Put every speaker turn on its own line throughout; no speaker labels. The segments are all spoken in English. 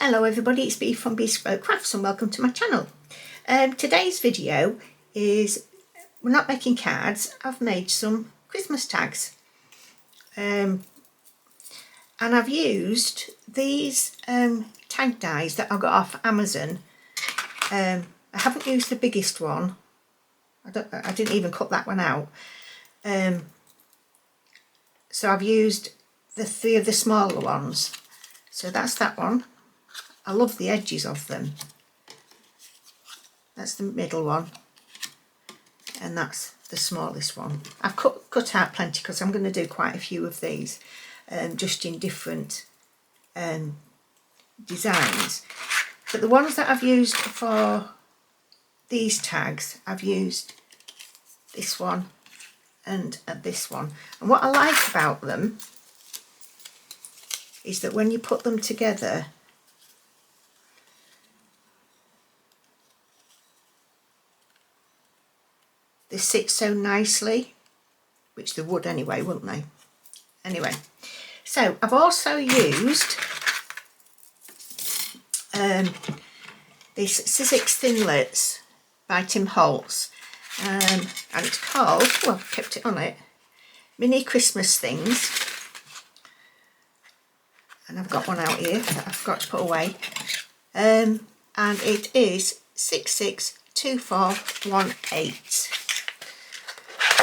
Hello everybody, it's Bea from Bespoke Crafts and welcome to my channel. Today's video is, we're not making cards, I've made some Christmas tags. And I've used these tag dies that I got off Amazon. I haven't used the biggest one, I didn't even cut that one out. So I've used the 3 of the smaller ones. So that's that one. I love the edges of them. That's the middle one, and that's the smallest one. I've cut out plenty because I'm going to do quite a few of these, just in different designs. But the ones that I've used for these tags, I've used this one and this one. And what I like about them is that when you put them together, they sit so nicely, which they would anyway, wouldn't they? Anyway, so I've also used this Sizzix Thinlits by Holtz, and it's called, well, I've kept it on it, Mini Christmas Things. And I've got one out here that I forgot to put away. And it is 662418.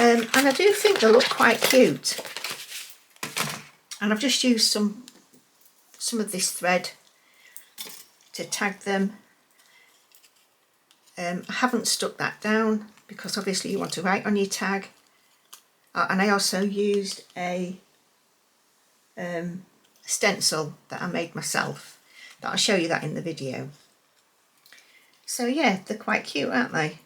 And I do think they look quite cute. And I've just used some of this thread to tag them. I haven't stuck that down because obviously you want to write on your tag. And I also used a stencil that I made myself. But I'll show you that in the video. So yeah, they're quite cute, aren't they?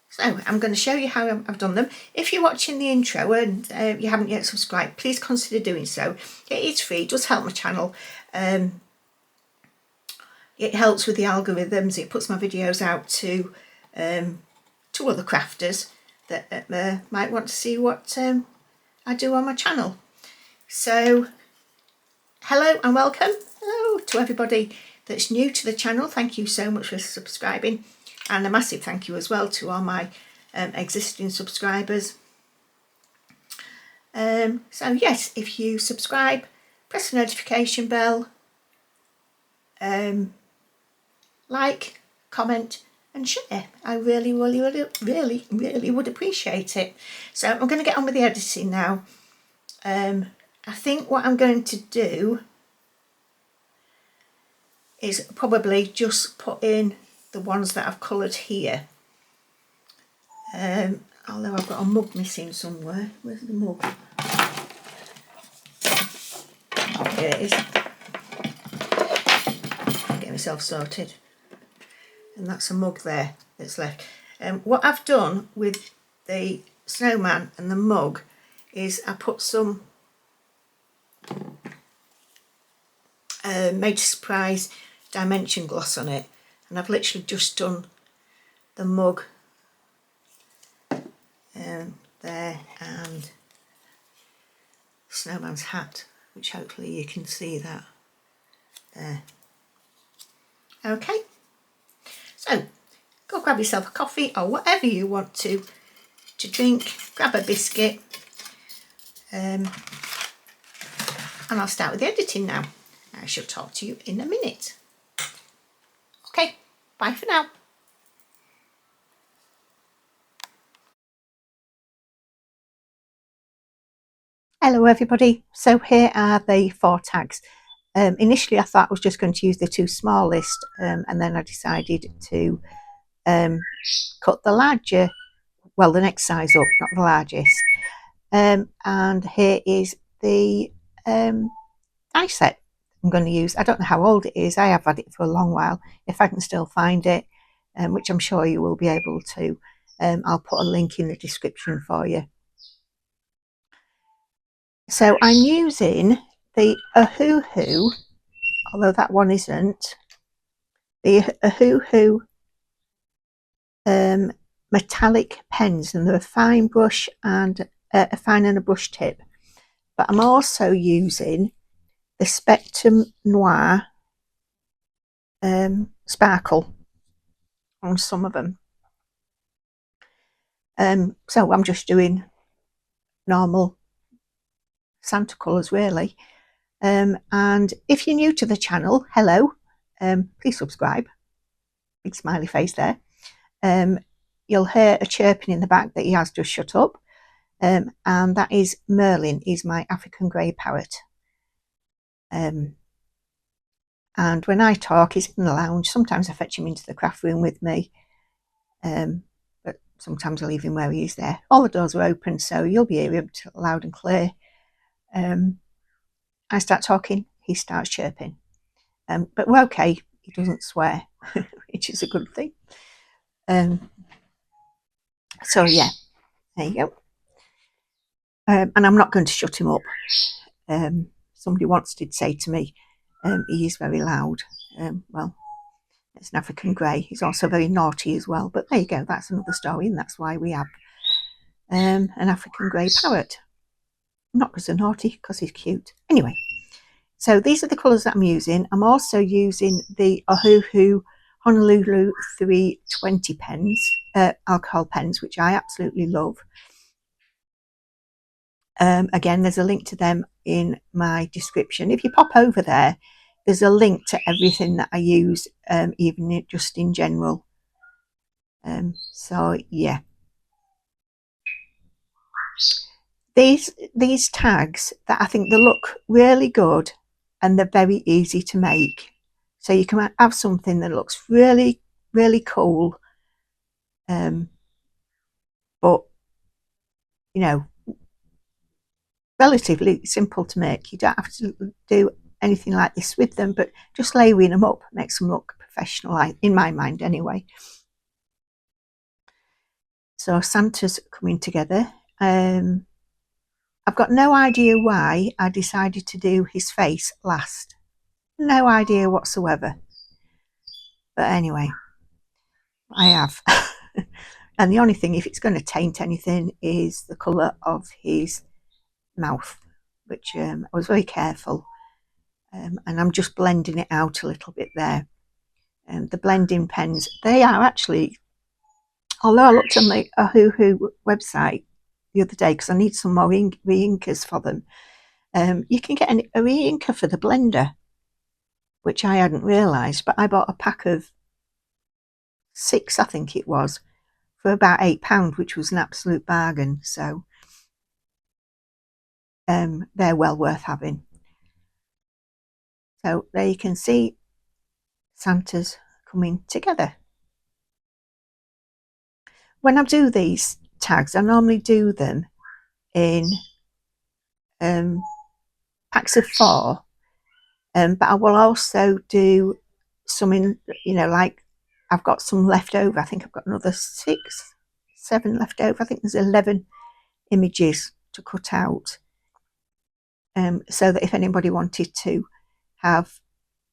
So I'm going to show you how I've done them. If you're watching the intro and you haven't yet subscribed, please consider doing so. It is free, it does help my channel. It helps with the algorithms. It puts my videos out to other crafters that might want to see what I do on my channel. So hello and welcome. Hello to everybody that's new to the channel. Thank you so much for subscribing. And a massive thank you as well to all my existing subscribers. So yes, if you subscribe, press the notification bell, like, comment and share. I really would appreciate it. So I'm going to get on with the editing now. I think what I'm going to do is probably just put in the ones that I've coloured here. Although I've got a mug missing somewhere. Where's the mug? Here it is. Get myself sorted. And that's a mug there that's left. What I've done with the snowman and the mug is I put some Made to Surprise dimension gloss on it. And I've literally just done the mug there and snowman's hat, which hopefully you can see that there. Okay, so go grab yourself a coffee or whatever you want to drink, grab a biscuit, and I'll start with the editing now. I shall talk to you in a minute. Okay, bye for now. Hello everybody, so here are the 4 tags. Initially I thought I was just going to use the 2 smallest, and then I decided to cut the larger, well the next size up, not the largest. And here is the die set I'm going to use. I don't know how old it is, I have had it for a long while. If I can still find it, which I'm sure you will be able to, I'll put a link in the description for you. So I'm using the Ohuhu, although that one isn't, the Ohuhu metallic pens, and they're a fine brush and a fine and a brush tip. But I'm also using the Spectrum Noir sparkle on some of them. So I'm just doing normal Santa colours really. And if you're new to the channel, hello, please subscribe. Big smiley face there. You'll hear a chirping in the back that he has just shut up. And that is Merlin. He's my African grey parrot. And when I talk, he's in the lounge. Sometimes I fetch him into the craft room with me. But sometimes I leave him where he is there. All the doors are open, so you'll be hearing him loud and clear. I start talking, he starts chirping. But we're okay. He doesn't swear, which is a good thing. So yeah, there you go. And I'm not going to shut him up. Somebody once did say to me, he is very loud. Well, it's an African grey. He's also very naughty as well. But there you go. That's another story, and that's why we have an African grey parrot. Not because they're naughty, because he's cute. Anyway, so these are the colours that I'm using. I'm also using the Ohuhu Honolulu 320 pens, alcohol pens, which I absolutely love. Again, there's a link to them in my description. If you pop over there, there's a link to everything that I use, even just in general. So yeah, these tags that I think they look really good and they're very easy to make. So you can have something that looks really, really cool, but you know, relatively simple to make. You don't have to do anything like this with them, but just layering them up makes them look professional, in my mind anyway. So Santa's coming together. I've got no idea why I decided to do his face last. No idea whatsoever. But anyway, I have. And the only thing, if it's going to taint anything, is the colour of his mouth, which I was very careful. And I'm just blending it out a little bit there. The blending pens, they are actually, although I looked on the Ohuhu website the other day because I need some more re-inkers for them, you can get a re-inker for the blender, which I hadn't realised, but I bought a pack of 6, I think it was, for about £8, which was an absolute bargain. So they're well worth having. So there you can see Santa's coming together. When I do these tags, I normally do them in packs of 4, but I will also do some in, like I've got some left over. I think I've got another 6, 7 left over. I think there's 11 images to cut out, so that if anybody wanted to have,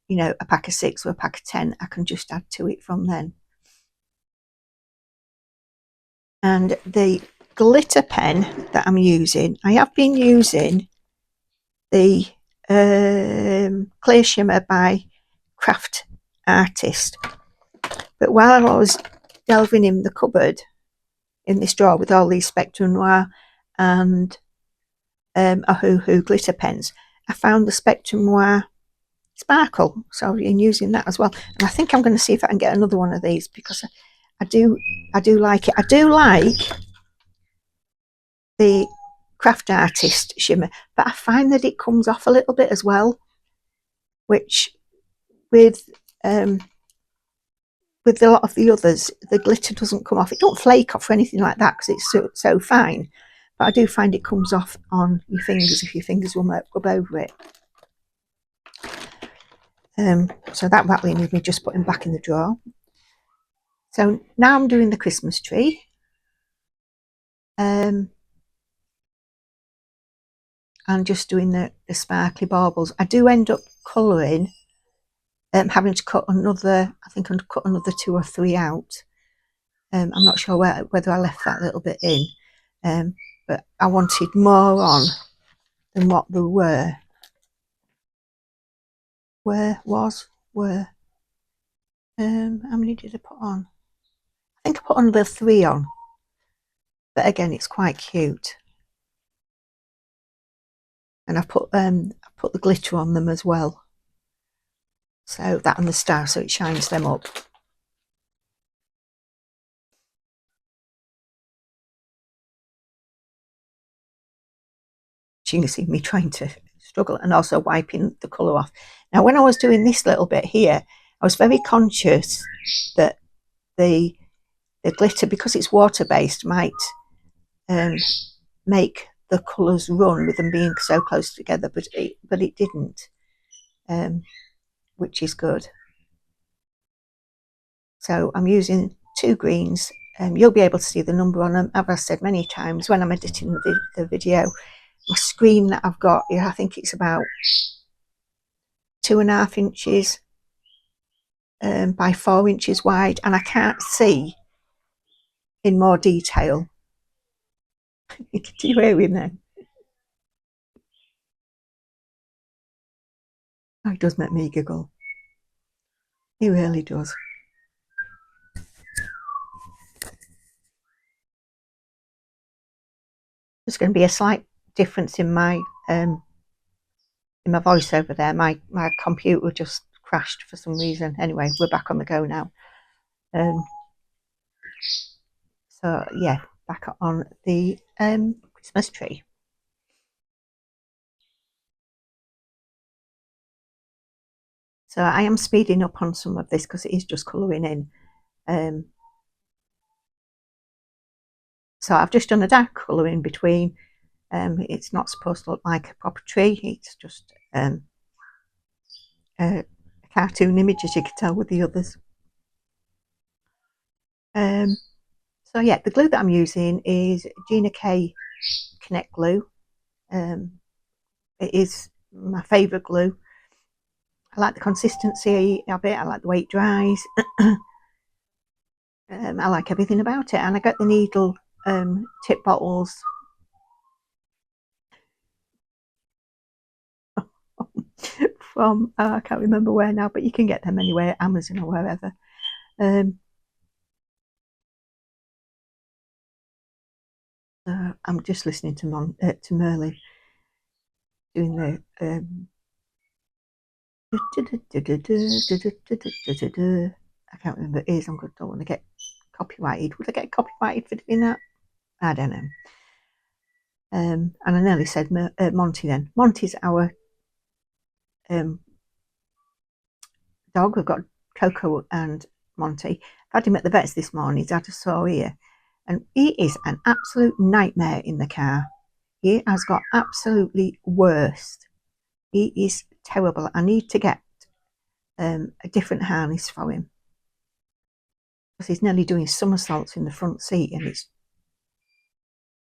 a pack of 6 or a pack of 10, I can just add to it from then. And the glitter pen that I'm using, I have been using the Clear Shimmer by Craft Artist, but while I was delving in the cupboard in this drawer with all these Spectrum Noir and Ohuhu glitter pens, I found the Spectrum Noir sparkle, so I've been using that as well. And I think I'm going to see if I can get another one of these, because I do like it. I do like the Craft Artist shimmer, but I find that it comes off a little bit as well, which with a lot of the others, the glitter doesn't come off. It don't flake off or anything like that because it's so fine, but I do find it comes off on your fingers if your fingers will rub over it. So that really needs me just putting back in the drawer. So now I'm doing the Christmas tree. And just doing the sparkly baubles. I do end up colouring, having to cut another, I think I've cut another 2 or 3 out. I'm not sure whether I left that little bit in, but I wanted more on than what there were. were. How many did I put on? I think I put another 3 on, but again, it's quite cute. And I've put the glitter on them as well. So that and the star, so it shines them up. So you can see me trying to struggle and also wiping the colour off. Now, when I was doing this little bit here, I was very conscious that the glitter, because it's water-based, might make the colours run with them being so close together, but it didn't, which is good. So I'm using 2 greens. You'll be able to see the number on them. As I've said many times, when I'm editing the video, my screen that I've got, yeah, I think it's about 2.5 inches by 4 inches wide, and I can't see in more detail. Do you hear him then? Oh, he does make me giggle. He really does. There's going to be a slight difference in my voice over there. My computer just crashed for some reason. Anyway, we're back on the go now. So yeah, back on the Christmas tree. So I am speeding up on some of this because it is just colouring in. So I've just done a dark colour in between. It's not supposed to look like a proper tree. It's just a cartoon image, as you can tell with the others. So yeah, the glue that I'm using is Gina K Connect glue. It is my favourite glue. I like the consistency of it. I like the way it dries. I like everything about it, and I got the needle tip bottles from I can't remember where now, but you can get them anywhere, Amazon or wherever. I'm just listening to Merlin doing the I can't remember it is. I don't want to get copyrighted. Would I get copyrighted for doing that? I don't know. And I nearly said Monty then. Monty's our dog. We've got Coco and Monty. I had him at the vet's this morning. He's had a sore ear, and he is an absolute nightmare in the car. He has got absolutely worst. He is terrible. I need to get a different harness for him because he's nearly doing somersaults in the front seat, and it's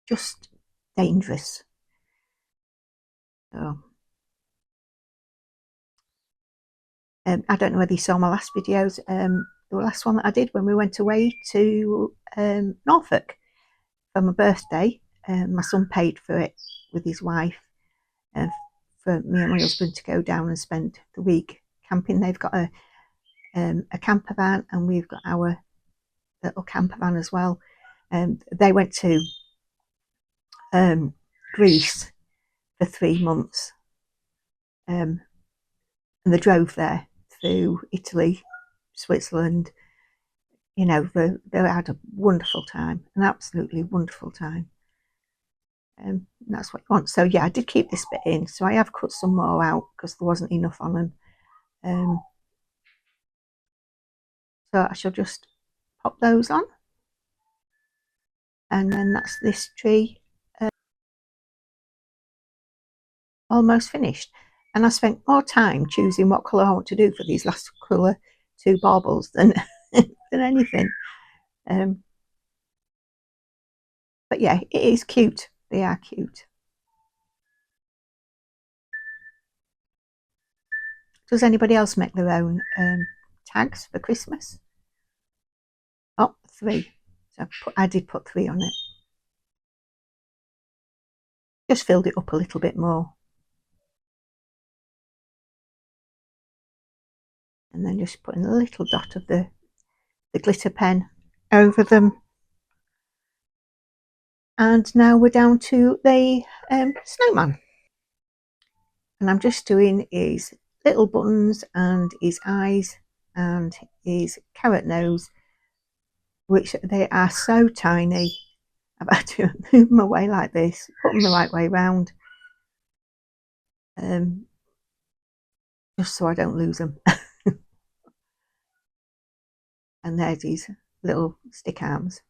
just dangerous. So I don't know whether you saw my last videos. The last one that I did when we went away to Norfolk for my birthday. My son paid for it with his wife, for me and my husband to go down and spend the week camping. They've got a camper van, and we've got our little camper van as well. They went to Greece for 3 months, and they drove there through Italy, Switzerland. You know, they had a wonderful time, an absolutely wonderful time. That's what you want. So yeah, I did keep this bit in. So I have cut some more out because there wasn't enough on them. So I shall just pop those on. And then that's this tree almost finished. And I spent more time choosing what colour I want to do for these last colour 2 baubles than than anything. But yeah, it is cute. They are cute. Does anybody else make their own tags for Christmas? Oh, 3. So I did put 3 on it. Just filled it up a little bit more. and then just putting a little dot of the glitter pen over them. And now we're down to the snowman, and I'm just doing his little buttons and his eyes and his carrot nose, which they are so tiny. I've had to move them away like this, put them the right way round, just so I don't lose them. And there's his little stick arms.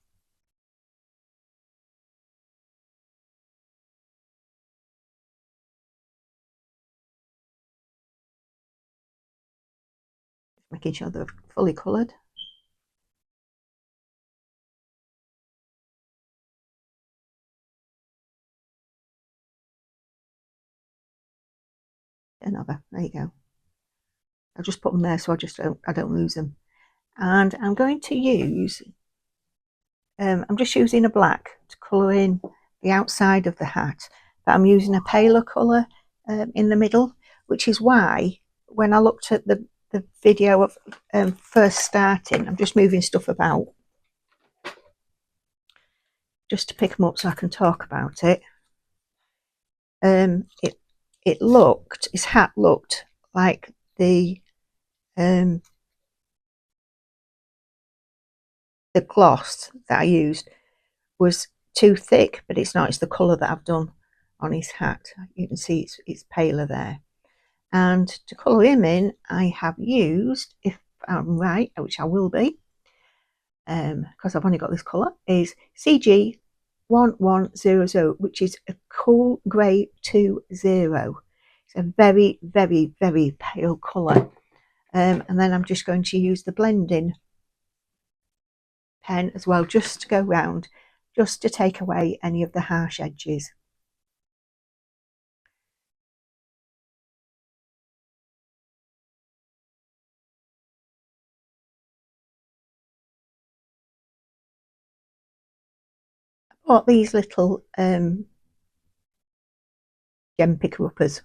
Making sure they're fully coloured. Another, there you go. I'll just put them there so I don't lose them. And I'm going to use, I'm just using a black to colour in the outside of the hat, but I'm using a paler colour in the middle, which is why when I looked at the video of first starting, I'm just moving stuff about just to pick them up so I can talk about it. His hat looked like the gloss that I used was too thick, but it's not. It's the colour that I've done on his hat. You can see it's paler there. And to colour him in, I have used, if I'm right, which I will be, because I've only got this colour, is CG 1100, which is a cool grey 20. It's a very, very, very pale colour. And then I'm just going to use the blending pen as well, just to go round, just to take away any of the harsh edges. I bought these little gem picker uppers.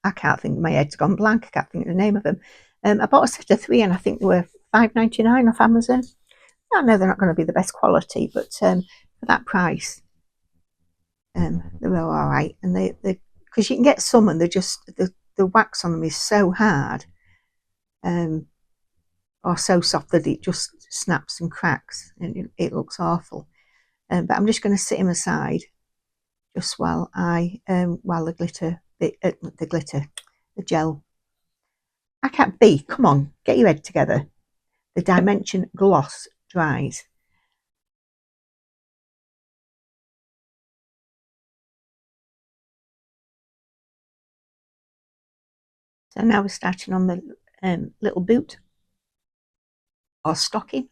I can't think, my head's gone blank, I can't think of the name of them. I bought a set of 3 and I think they were £5.99 off Amazon. I know they're not going to be the best quality, but for that price, they were all right. And they because you can get some and they're just, the wax on them is so hard or so soft that it just snaps and cracks and it looks awful. But I'm just going to sit him aside just while while the gel. I can't be. Come on, get your head together. The Dimension gloss dries. So now we're starting on the little boot or stocking.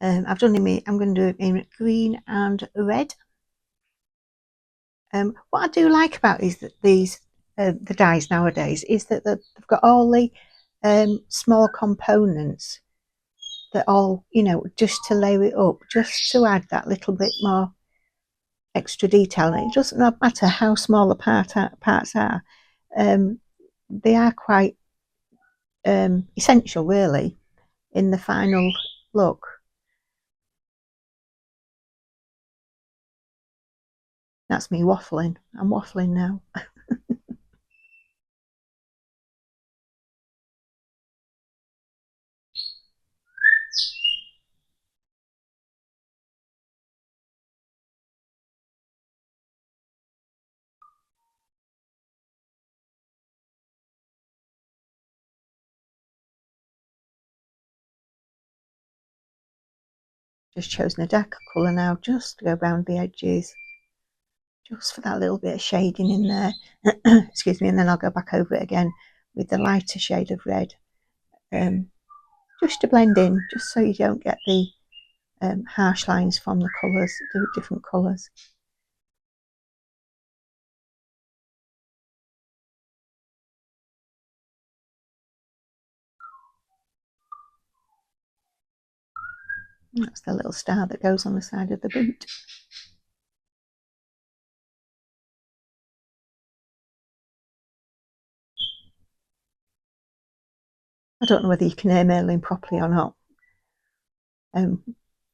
I've done him. I'm going to do it in green and red. What I do like about is that the dyes nowadays is that they've got all the small components that all, just to layer it up, just to add that little bit more extra detail. And it doesn't matter how small the parts are. They are quite essential, really, in the final look. That's me waffling. I'm waffling now. Just chosen a darker colour now, just to go around the edges, just for that little bit of shading in there. Excuse me, and then I'll go back over it again with the lighter shade of red, just to blend in, just so you don't get the harsh lines from the colours, the different colours. That's the little star that goes on the side of the boot. I don't know whether you can hear Merlin properly or not.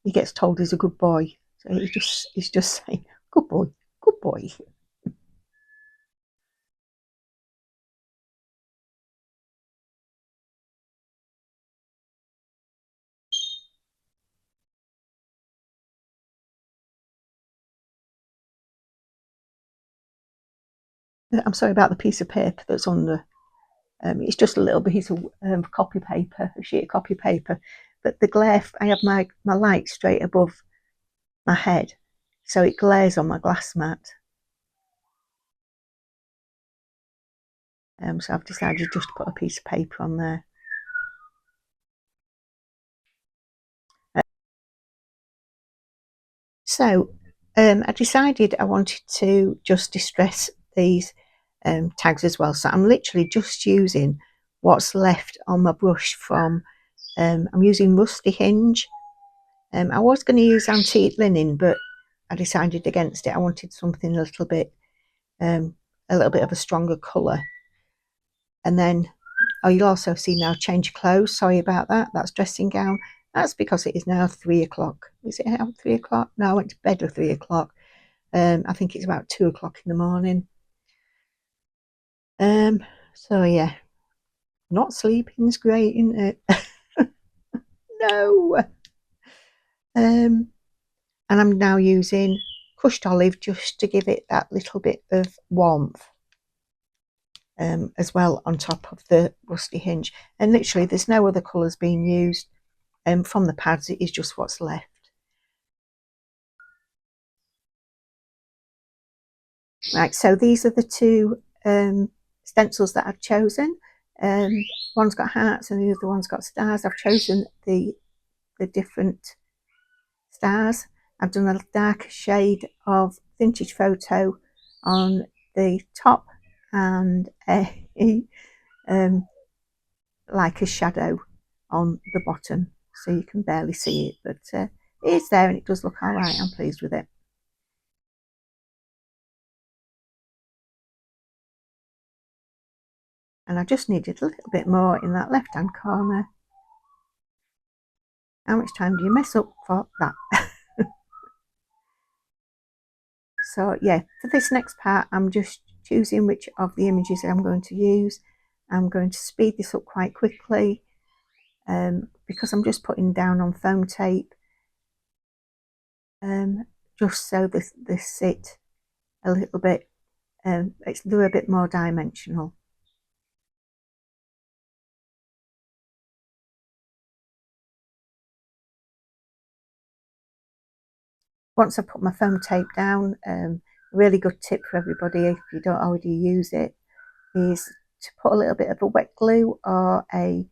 He gets told he's a good boy, so he's just saying, "Good boy, good boy." I'm sorry about the piece of paper that's on the. It's just a little piece of copy paper, a sheet of copy paper. But the glare, I have my light straight above my head, so it glares on my glass mat. So I've decided just to put a piece of paper on there. So I decided I wanted to just distress these tags as well. So I'm literally just using what's left on my brush from, I'm using Rusty Hinge. I was going to use antique linen, but I decided against it. I wanted something a little bit of a stronger colour. And then, oh, you'll also see now change clothes. Sorry about that. That's dressing gown. That's because it is now 3 o'clock. Is it now 3 o'clock? No, I went to bed at 3 o'clock. I think it's about 2 o'clock in the morning. So yeah, not sleeping's great, isn't it? No. And I'm now using crushed olive just to give it that little bit of warmth. As well on top of the Rusty Hinge, and literally there's no other colours being used from the pads. It is just what's left. Right, so these are the two stencils that I've chosen. One's got hearts and the other one's got stars. I've chosen the different stars. I've done a darker shade of Vintage Photo on the top and a like a shadow on the bottom, so you can barely see it, but it is there and it does look all right. I'm pleased with it. And I just needed a little bit more in that left hand corner. How much time do you mess up for that? So yeah, for this next part I'm just choosing which of the images I'm going to use. I'm going to speed this up quite quickly because I'm just putting down on foam tape just so they sit a little bit, they're a bit more dimensional. Once I put my foam tape down, a really good tip for everybody if you don't already use it is to put a little bit of a wet glue or a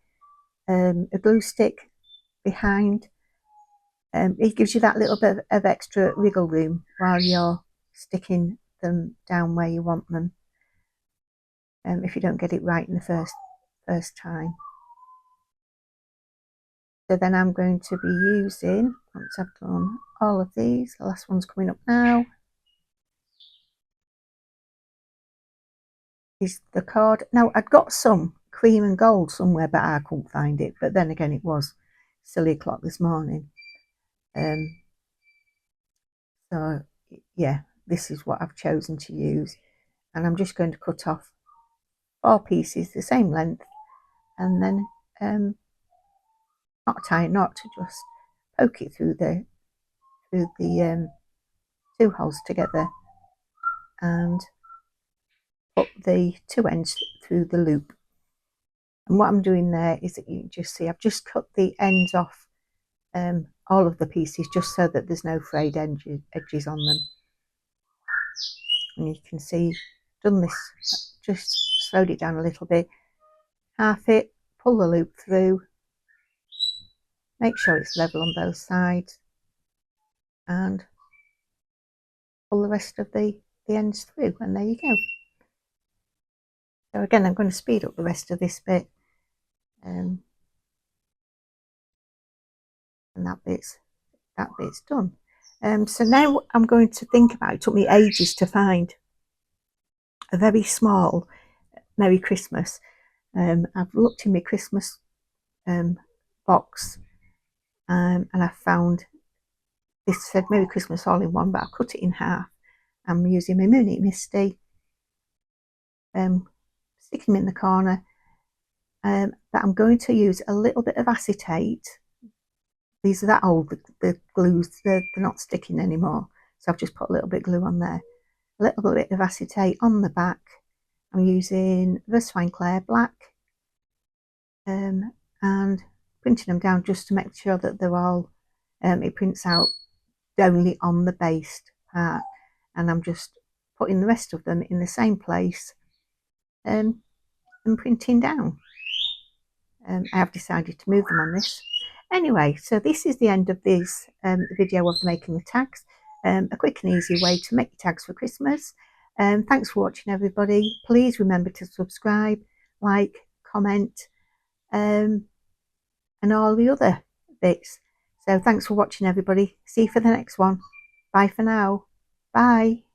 glue stick behind. It gives you that little bit of extra wiggle room while you're sticking them down where you want them, if you don't get it right in the first time. So then I'm going to be using, once I've done all of these, the last one's coming up now, is the card. Now I'd got some cream and gold somewhere, but I couldn't find it. But then again, it was silly o'clock this morning. So yeah, this is what I've chosen to use, and I'm just going to cut off 4 pieces the same length, and then not tie a knot, just poke it through the 2 holes together and put the 2 ends through the loop. And what I'm doing there is that you can just see I've just cut the ends off all of the pieces just so that there's no frayed edges on them. And you can see done this, just slowed it down a little bit, half it, pull the loop through, make sure it's level on both sides, and pull the rest of the ends through, and there you go. So again, I'm going to speed up the rest of this bit, and that bit's done. So now I'm going to think about, it took me ages to find a very small Merry Christmas. I've looked in my Christmas box, and I found this said Merry Christmas all in one, but I cut it in half. I'm using my Mooney Misty, sticking them in the corner, but I'm going to use a little bit of acetate. These are that old, the glues, they're not sticking anymore, so I've just put a little bit of glue on there. A little bit of acetate on the back. I'm using the Swine Claire Black, and printing them down just to make sure that they're all, it prints out only on the based part, and I'm just putting the rest of them in the same place and printing down. I have decided to move them on this. Anyway, so this is the end of this video of making the tags. A quick and easy way to make your tags for Christmas. Thanks for watching, everybody. Please remember to subscribe, like, comment, and all the other bits. So thanks for watching, everybody. See you for the next one. Bye for now. Bye.